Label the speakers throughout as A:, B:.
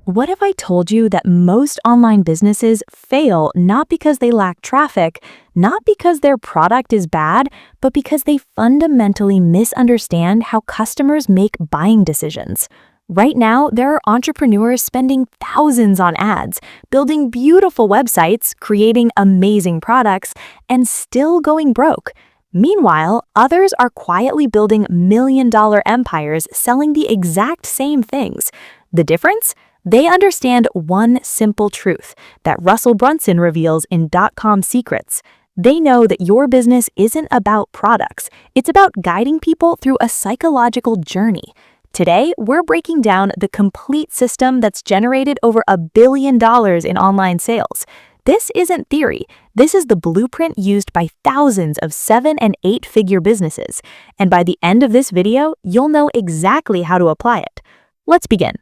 A: What if I told you that most online businesses fail not because they lack traffic, not because their product is bad, but because they fundamentally misunderstand how customers make buying decisions? Right now, there are entrepreneurs spending thousands on ads, building beautiful websites, creating amazing products, and still going broke. Meanwhile, others are quietly building million-dollar empires selling the exact same things. The difference? They understand one simple truth that Russell Brunson reveals in DotCom Secrets. They know that your business isn't about products. It's about guiding people through a psychological journey. Today, we're breaking down the complete system that's generated over $1 billion in online sales. This isn't theory. This is the blueprint used by thousands of 7- and 8-figure businesses. And by the end of this video, you'll know exactly how to apply it. Let's begin.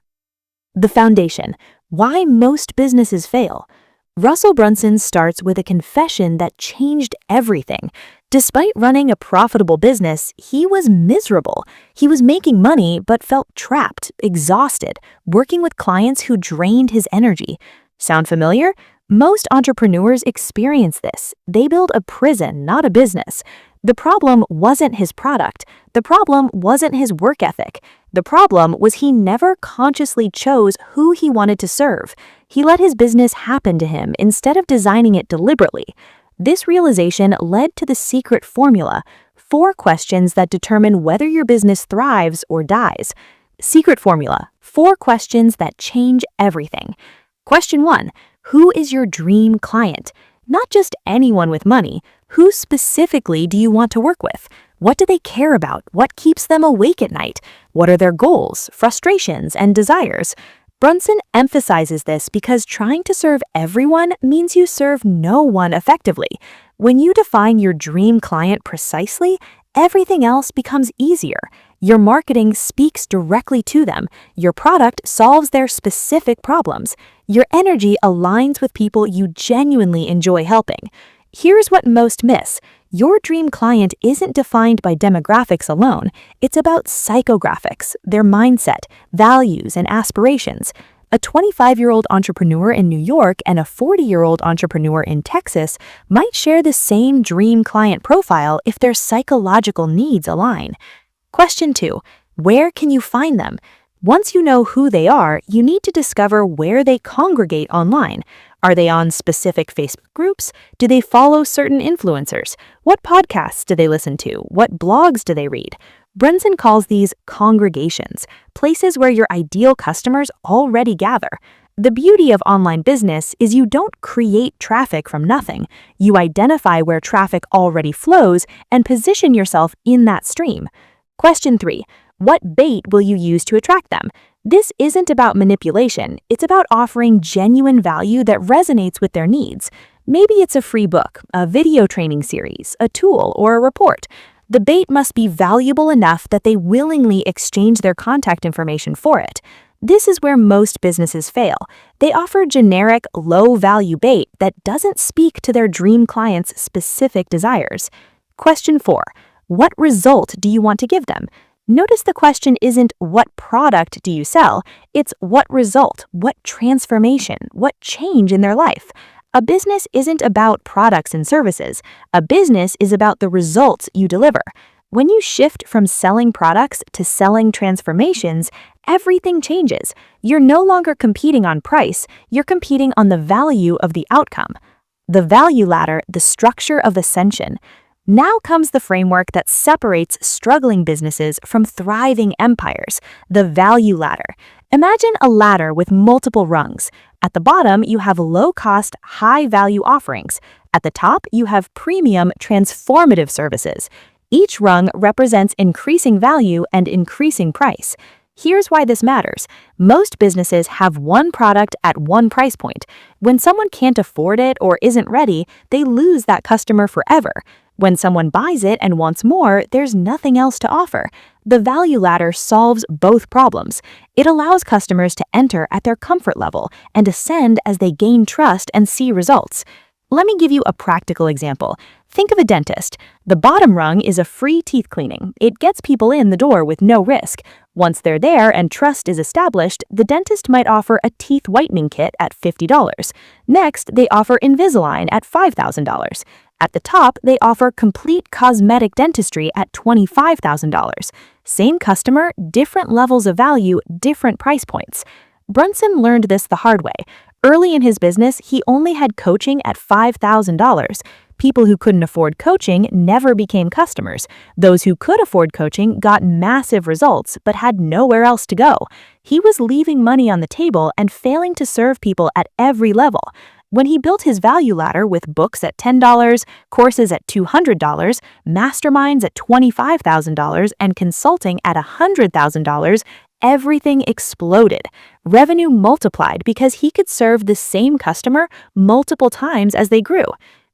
A: The foundation. Why most businesses fail. Russell Brunson starts with a confession that changed everything. Despite running a profitable business, he was miserable. He was making money but felt trapped, exhausted, working with clients who drained his energy. Sound familiar? Most entrepreneurs experience this. They build a prison, not a business. The problem wasn't his product. The problem wasn't his work ethic. The problem was he never consciously chose who he wanted to serve. He let his business happen to him instead of designing it deliberately. This realization led to the secret formula, 4 questions that determine whether your business thrives or dies. Secret formula, 4 questions that change everything. Question 1, who is your dream client? Not just anyone with money. Who specifically do you want to work with? What do they care about? What keeps them awake at night? What are their goals, frustrations, and desires? Brunson emphasizes this because trying to serve everyone means you serve no one effectively. When you define your dream client precisely, everything else becomes easier. Your marketing speaks directly to them. Your product solves their specific problems. Your energy aligns with people you genuinely enjoy helping. Here's what most miss. Your dream client isn't defined by demographics alone. It's about psychographics, their mindset, values, and aspirations. A 25-year-old entrepreneur in New York and a 40-year-old entrepreneur in Texas might share the same dream client profile if their psychological needs align. Question 2. Where can you find them? Once you know who they are, you need to discover where they congregate online. Are they on specific Facebook groups? Do they follow certain influencers? What podcasts do they listen to? What blogs do they read? Brunson calls these congregations, places where your ideal customers already gather. The beauty of online business is you don't create traffic from nothing. You identify where traffic already flows and position yourself in that stream. Question 3. What bait will you use to attract them? This isn't about manipulation. It's about offering genuine value that resonates with their needs. Maybe it's a free book, a video training series, a tool, or a report. The bait must be valuable enough that they willingly exchange their contact information for it. This is where most businesses fail. They offer generic, low-value bait that doesn't speak to their dream client's specific desires. Question 4. What result do you want to give them? Notice the question isn't what product do you sell, it's what result, what transformation, what change in their life. A business isn't about products and services. A business is about the results you deliver. When you shift from selling products to selling transformations, everything changes. You're no longer competing on price, you're competing on the value of the outcome. The value ladder, the structure of ascension. Now comes the framework that separates struggling businesses from thriving empires, the value ladder. Imagine a ladder with multiple rungs. At the bottom, you have low-cost, high-value offerings. At the top, you have premium, transformative services. Each rung represents increasing value and increasing price. Here's why this matters. Most businesses have one product at one price point. When someone can't afford it or isn't ready, they lose that customer forever. When someone buys it and wants more, there's nothing else to offer. The value ladder solves both problems. It allows customers to enter at their comfort level and ascend as they gain trust and see results. Let me give you a practical example. Think of a dentist. The bottom rung is a free teeth cleaning. It gets people in the door with no risk. Once they're there and trust is established, the dentist might offer a teeth whitening kit at $50. Next, they offer Invisalign at $5,000. At the top, they offer complete cosmetic dentistry at $25,000. Same customer, different levels of value, different price points. Brunson learned this the hard way. Early in his business, he only had coaching at $5,000. People who couldn't afford coaching never became customers. Those who could afford coaching got massive results but had nowhere else to go. He was leaving money on the table and failing to serve people at every level. When he built his value ladder with books at $10, courses at $200, masterminds at $25,000, and consulting at $100,000, everything exploded. Revenue multiplied because he could serve the same customer multiple times as they grew.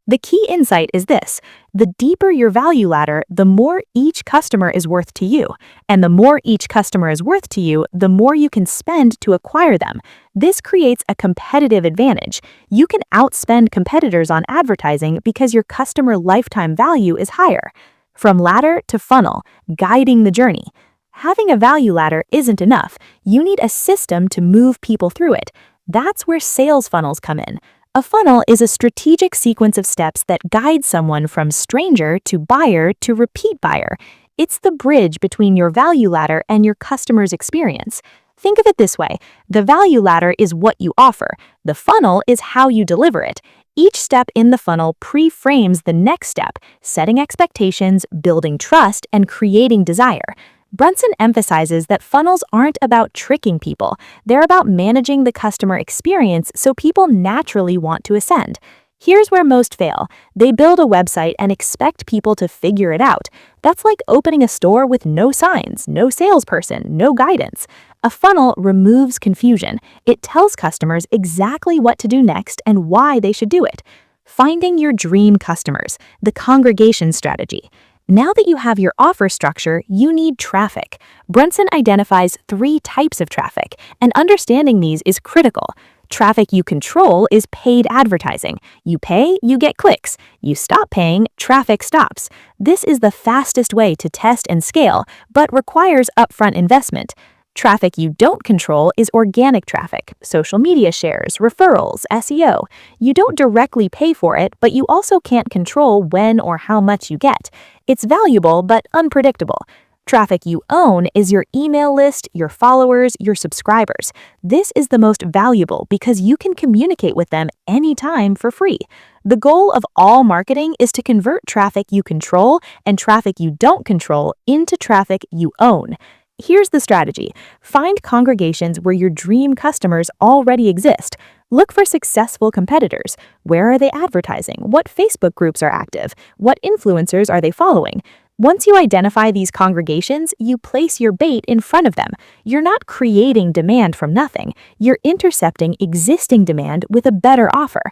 A: The key insight is this: the deeper your value ladder, the more each customer is worth to you. And the more each customer is worth to you, the more you can spend to acquire them. This creates a competitive advantage. You can outspend competitors on advertising because your customer lifetime value is higher. From ladder to funnel, guiding the journey. Having a value ladder isn't enough. You need a system to move people through it. That's where sales funnels come in. A funnel is a strategic sequence of steps that guide someone from stranger to buyer to repeat buyer. It's the bridge between your value ladder and your customer's experience. Think of it this way: the value ladder is what you offer. The funnel is how you deliver it. Each step in the funnel pre-frames the next step, setting expectations, building trust, and creating desire. Brunson emphasizes that funnels aren't about tricking people. They're about managing the customer experience so people naturally want to ascend. Here's where most fail. They build a website and expect people to figure it out. That's like opening a store with no signs, no salesperson, no guidance. A funnel removes confusion. It tells customers exactly what to do next and why they should do it. Finding your dream customers, the congregation strategy. Now that you have your offer structure, you need traffic. Brunson identifies 3 types of traffic, and understanding these is critical. Traffic you control is paid advertising. You pay, you get clicks. You stop paying, traffic stops. This is the fastest way to test and scale, but requires upfront investment. Traffic you don't control is organic traffic, social media shares, referrals, SEO. You don't directly pay for it, but you also can't control when or how much you get. It's valuable but unpredictable. Traffic you own is your email list, your followers, your subscribers. This is the most valuable because you can communicate with them anytime for free. The goal of all marketing is to convert traffic you control and traffic you don't control into traffic you own. Here's the strategy. Find congregations where your dream customers already exist. Look for successful competitors. Where are they advertising? What Facebook groups are active? What influencers are they following? Once you identify these congregations, you place your bait in front of them. You're not creating demand from nothing. You're intercepting existing demand with a better offer.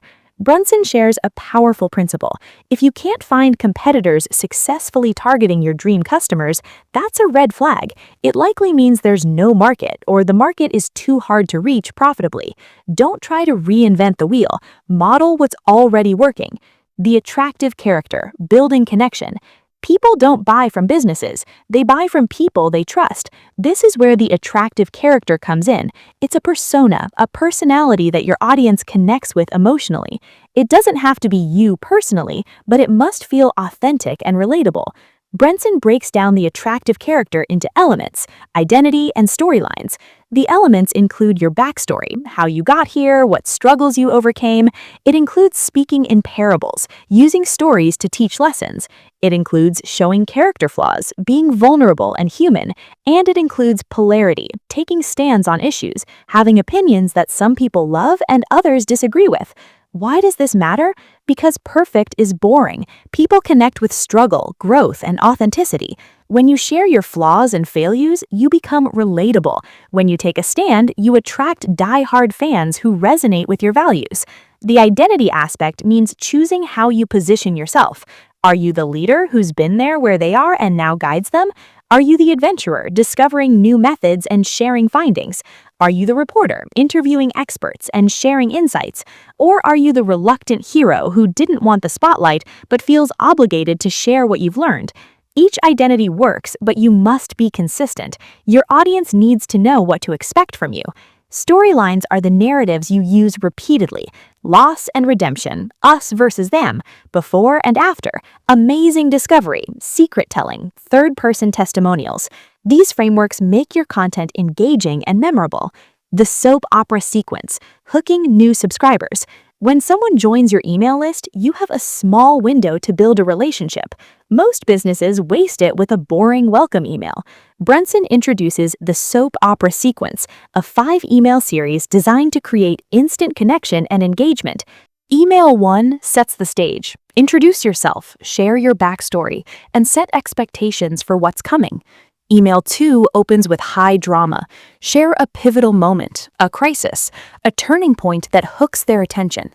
A: Brunson shares a powerful principle. If you can't find competitors successfully targeting your dream customers, that's a red flag. It likely means there's no market, or the market is too hard to reach profitably. Don't try to reinvent the wheel. Model what's already working. The attractive character, building connection. People don't buy from businesses. They buy from people they trust. This is where the attractive character comes in. It's a persona, a personality that your audience connects with emotionally. It doesn't have to be you personally, but it must feel authentic and relatable. Brunson breaks down the attractive character into elements, identity, and storylines. The elements include your backstory, how you got here, what struggles you overcame. It includes speaking in parables, using stories to teach lessons. It includes showing character flaws, being vulnerable and human. And it includes polarity, taking stands on issues, having opinions that some people love and others disagree with. Why does this matter? Because perfect is boring. People connect with struggle, growth, and authenticity. When you share your flaws and failures, you become relatable. When you take a stand, you attract die-hard fans who resonate with your values. The identity aspect means choosing how you position yourself. Are you the leader who's been there where they are and now guides them? Are you the adventurer, discovering new methods and sharing findings? Are you the reporter, interviewing experts and sharing insights? Or are you the reluctant hero who didn't want the spotlight but feels obligated to share what you've learned? Each identity works, but you must be consistent. Your audience needs to know what to expect from you. Storylines are the narratives you use repeatedly. Loss and redemption, us versus them, before and after, amazing discovery, secret telling, third-person testimonials. These frameworks make your content engaging and memorable. The soap opera sequence, hooking new subscribers. When someone joins your email list, you have a small window to build a relationship. Most businesses waste it with a boring welcome email. Brunson introduces the soap opera sequence, a 5-email series designed to create instant connection and engagement. Email 1 sets the stage. Introduce yourself, share your backstory, and set expectations for what's coming. Email 2 opens with high drama. Share a pivotal moment, a crisis, a turning point that hooks their attention.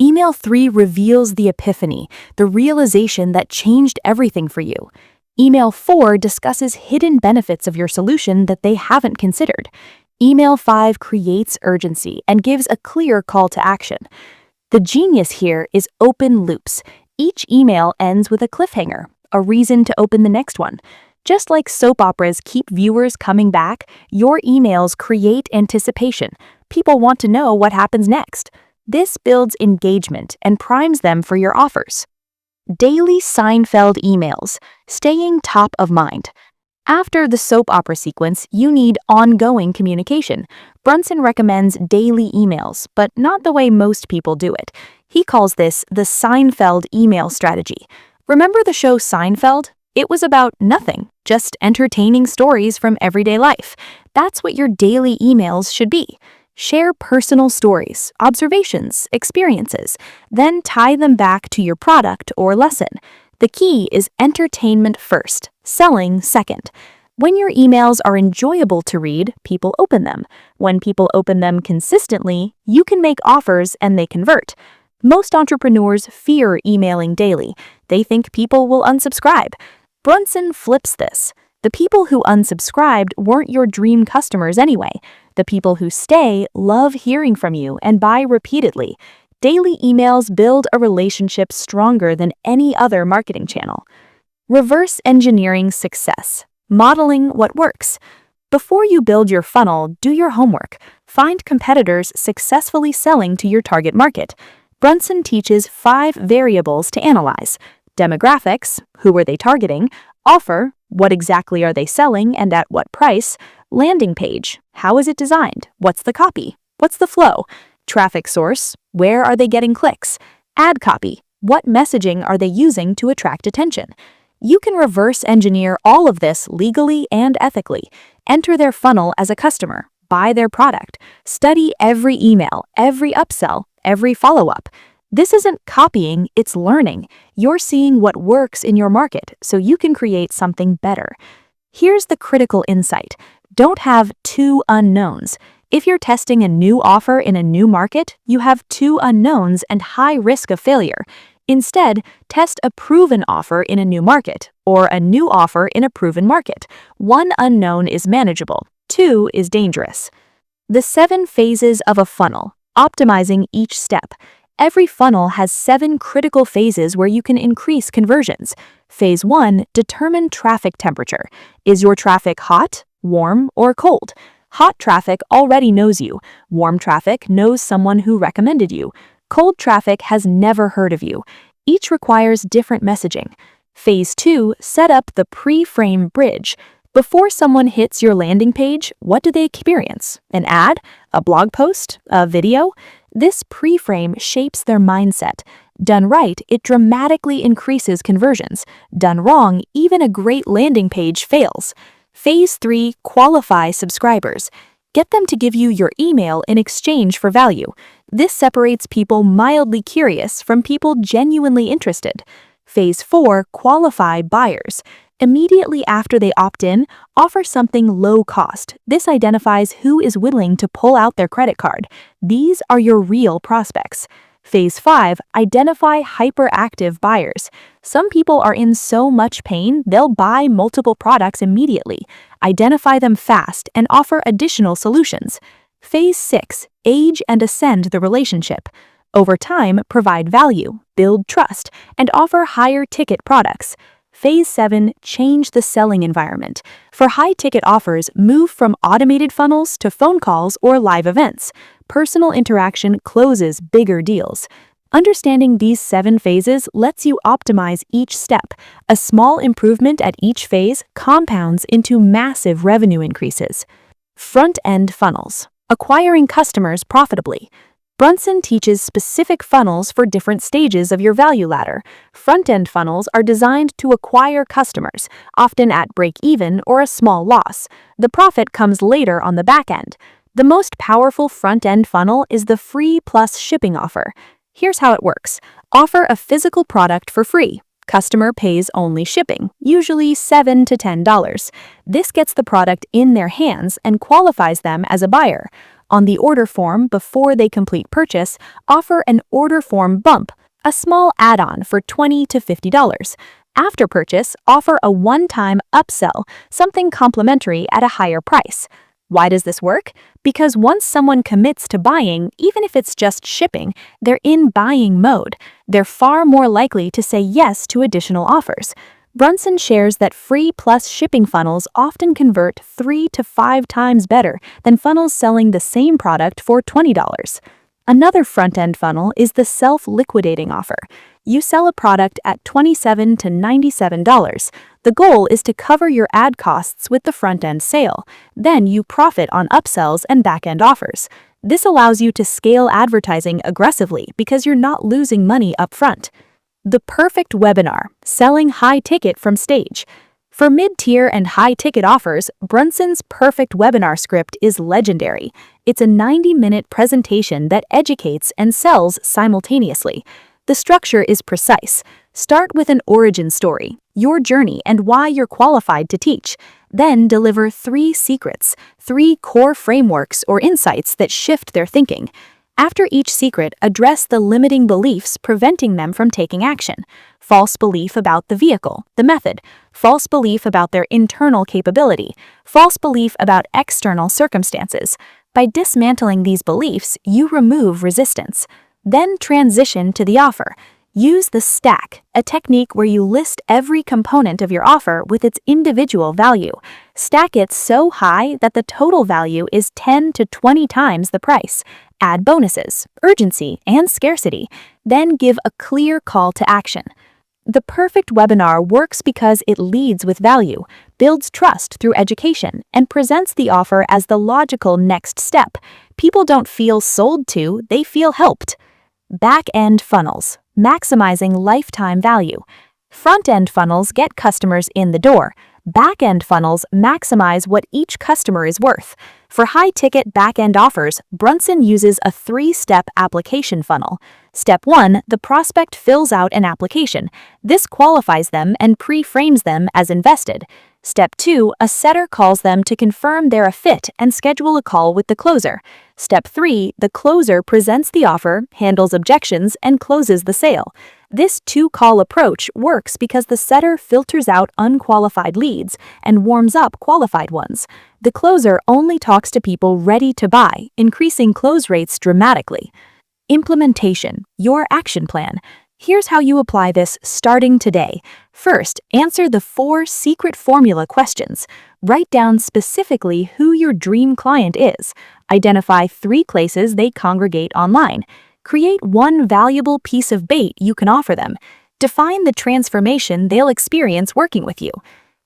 A: Email 3 reveals the epiphany, the realization that changed everything for you. Email 4 discusses hidden benefits of your solution that they haven't considered. Email 5 creates urgency and gives a clear call to action. The genius here is open loops. Each email ends with a cliffhanger, a reason to open the next one. Just like soap operas keep viewers coming back, your emails create anticipation. People want to know what happens next. This builds engagement and primes them for your offers. Daily Seinfeld emails, staying top of mind. After the soap opera sequence, you need ongoing communication. Brunson recommends daily emails, but not the way most people do it. He calls this the Seinfeld email strategy. Remember the show Seinfeld? It was about nothing, just entertaining stories from everyday life. That's what your daily emails should be. Share personal stories, observations, experiences, then tie them back to your product or lesson. The key is entertainment first, selling second. When your emails are enjoyable to read, people open them. When people open them consistently, you can make offers and they convert. Most entrepreneurs fear emailing daily. They think people will unsubscribe. Brunson flips this. The people who unsubscribed weren't your dream customers anyway. The people who stay love hearing from you and buy repeatedly. Daily emails build a relationship stronger than any other marketing channel. Reverse engineering success. Modeling what works. Before you build your funnel, do your homework. Find competitors successfully selling to your target market. Brunson teaches 5 variables to analyze. Demographics, who are they targeting? Offer, what exactly are they selling and at what price? Landing page, how is it designed? What's the copy? What's the flow? Traffic source, where are they getting clicks? Ad copy, what messaging are they using to attract attention? You can reverse engineer all of this legally and ethically. Enter their funnel as a customer, buy their product, study every email, every upsell, every follow-up. This isn't copying, it's learning. You're seeing what works in your market so you can create something better. Here's the critical insight. Don't have 2 unknowns. If you're testing a new offer in a new market, you have 2 unknowns and high risk of failure. Instead, test a proven offer in a new market or a new offer in a proven market. 1 unknown is manageable, 2 is dangerous. The 7 phases of a funnel, optimizing each step. Every funnel has 7 critical phases where you can increase conversions. Phase 1, determine traffic temperature. Is your traffic hot, warm, or cold? Hot traffic already knows you. Warm traffic knows someone who recommended you. Cold traffic has never heard of you. Each requires different messaging. Phase 2, set up the pre-frame bridge. Before someone hits your landing page, what do they experience? An ad? A blog post? A video? This pre-frame shapes their mindset. Done right, it dramatically increases conversions. Done wrong, even a great landing page fails. Phase 3, qualify subscribers. Get them to give you your email in exchange for value. This separates people mildly curious from people genuinely interested. Phase 4, qualify buyers. Immediately after they opt in, offer something low cost. This identifies who is willing to pull out their credit card. These are your real prospects. Phase 5, identify hyperactive buyers. Some people are in so much pain, they'll buy multiple products immediately. Identify them fast and offer additional solutions. Phase 6, age and ascend the relationship. Over time, provide value, build trust, and offer higher ticket products. Phase 7, change the selling environment. For high-ticket offers, move from automated funnels to phone calls or live events. Personal interaction closes bigger deals. Understanding these 7 phases lets you optimize each step. A small improvement at each phase compounds into massive revenue increases. Front-end funnels. Acquiring customers profitably. Brunson teaches specific funnels for different stages of your value ladder. Front-end funnels are designed to acquire customers, often at break-even or a small loss. The profit comes later on the back end. The most powerful front-end funnel is the free plus shipping offer. Here's how it works. Offer a physical product for free. Customer pays only shipping, usually $7 to $10. This gets the product in their hands and qualifies them as a buyer. On the order form, before they complete purchase, offer an order form bump, a small add-on for $20 to $50. After purchase, offer a one-time upsell, something complimentary at a higher price. Why does this work? Because once someone commits to buying, even if it's just shipping, they're in buying mode. They're far more likely to say yes to additional offers. Brunson shares that free plus shipping funnels often convert 3 to 5 times better than funnels selling the same product for $20. Another front-end funnel is the self-liquidating offer. You sell a product at $27 to $97. The goal is to cover your ad costs with the front-end sale. Then you profit on upsells and back-end offers. This allows you to scale advertising aggressively because you're not losing money up front. The perfect webinar, selling high ticket from stage. For mid-tier and high-ticket offers, Brunson's perfect webinar script is legendary. It's a 90-minute presentation that educates and sells simultaneously. The structure is precise. Start with an origin story, your journey and why you're qualified to teach. Then deliver 3 secrets, 3 core frameworks or insights that shift their thinking. After each secret, address the limiting beliefs preventing them from taking action. False belief about the vehicle, the method. False belief about their internal capability. False belief about external circumstances. By dismantling these beliefs, you remove resistance. Then transition to the offer. Use the stack, a technique where you list every component of your offer with its individual value. Stack it so high that the total value is 10 to 20 times the price. Add bonuses, urgency, and scarcity. Then give a clear call to action. The perfect webinar works because it leads with value, builds trust through education, and presents the offer as the logical next step. People don't feel sold to, they feel helped. Back-end funnels, maximizing lifetime value. Front-end funnels get customers in the door. Back-end funnels maximize what each customer is worth. For high-ticket back-end offers, Brunson uses a 3-step application funnel. Step 1, the prospect fills out an application. This qualifies them and pre-frames them as invested. Step 2, a setter calls them to confirm they're a fit and schedule a call with the closer. Step 3, the closer presents the offer, handles objections, and closes the sale. This 2-call approach works because the setter filters out unqualified leads and warms up qualified ones. The closer only talks to people ready to buy, increasing close rates dramatically. Implementation, your action plan. Here's how you apply this starting today. First, answer the 4 secret formula questions. Write down specifically who your dream client is. Identify 3 places they congregate online. Create 1 valuable piece of bait you can offer them. Define the transformation they'll experience working with you.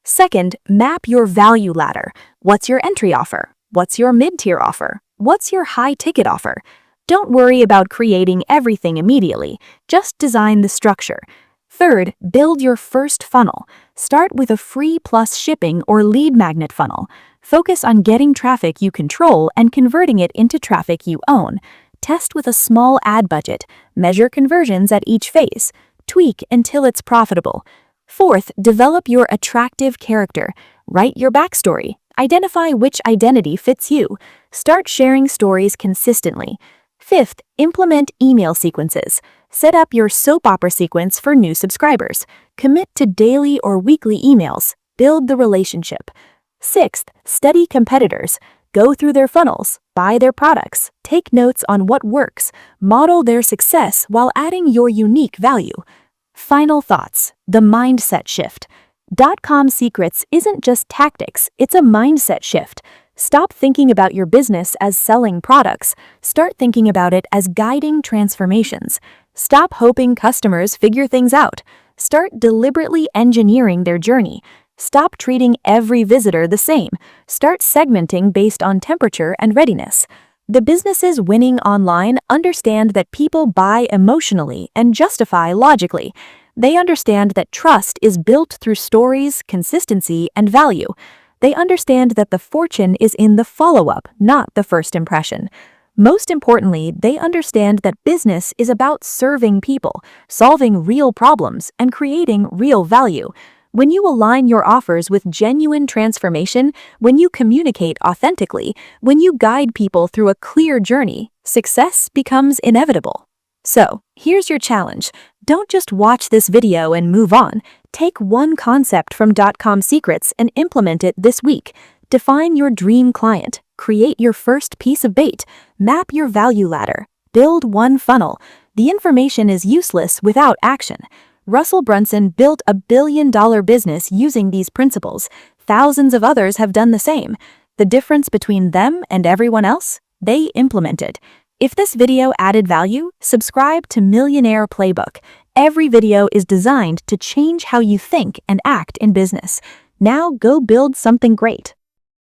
A: Second, map your value ladder. What's your entry offer? What's your mid-tier offer? What's your high-ticket offer? Don't worry about creating everything immediately. Just design the structure. Third, build your first funnel. Start with a free plus shipping or lead magnet funnel. Focus on getting traffic you control and converting it into traffic you own. Test with a small ad budget. Measure conversions at each phase. Tweak until it's profitable. Fourth, develop your attractive character. Write your backstory. Identify which identity fits you. Start sharing stories consistently. Fifth, implement email sequences. Set up your soap opera sequence for new subscribers. Commit to daily or weekly emails. Build the relationship. Sixth, study competitors. Go through their funnels, buy their products, take notes on what works, model their success while adding your unique value. Final thoughts, the mindset shift. DotCom Secrets isn't just tactics, it's a mindset shift. Stop thinking about your business as selling products. Start thinking about it as guiding transformations. Stop hoping customers figure things out. Start deliberately engineering their journey. Stop treating every visitor the same. Start segmenting based on temperature and readiness. The businesses winning online understand that people buy emotionally and justify logically. They understand that trust is built through stories, consistency, and value. They understand that the fortune is in the follow-up, not the first impression. Most importantly, they understand that business is about serving people, solving real problems, and creating real value. When you align your offers with genuine transformation, when you communicate authentically, when you guide people through a clear journey, success becomes inevitable. So, here's your challenge. Don't just watch this video and move on. Take one concept from DotCom Secrets and implement it this week. Define your dream client. Create your first piece of bait. Map your value ladder. Build one funnel. The information is useless without action. Russell Brunson built a billion-dollar business using these principles. Thousands of others have done the same. The difference between them and everyone else? They implemented. If this video added value, subscribe to Millionaire Playbook. Every video is designed to change how you think and act in business. Now go build something great.